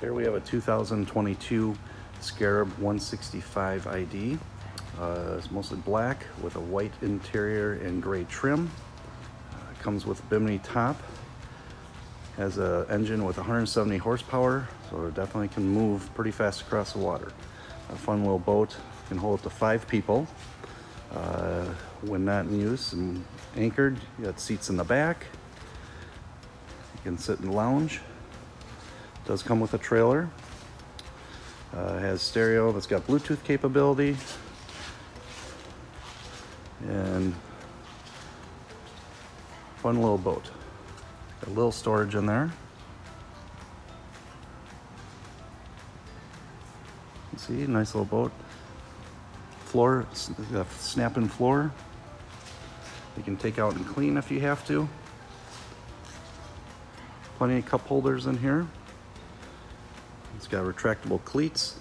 Here we have a 2022 Scarab 165 ID. It's mostly black with a white interior and gray trim. It comes with a bimini top. Has an engine with 170 horsepower, so it definitely can move pretty fast across the water. A fun little boat, can hold up to 5 people. When not in use and anchored, you got seats in the back. You can sit and lounge. Does come with a trailer. Has stereo that's got Bluetooth capability. And fun little boat. Got a little storage in there. You see, nice little boat. Floor, snap-in floor. You can take out and clean if you have to. Plenty of cup holders in here. It's got retractable cleats.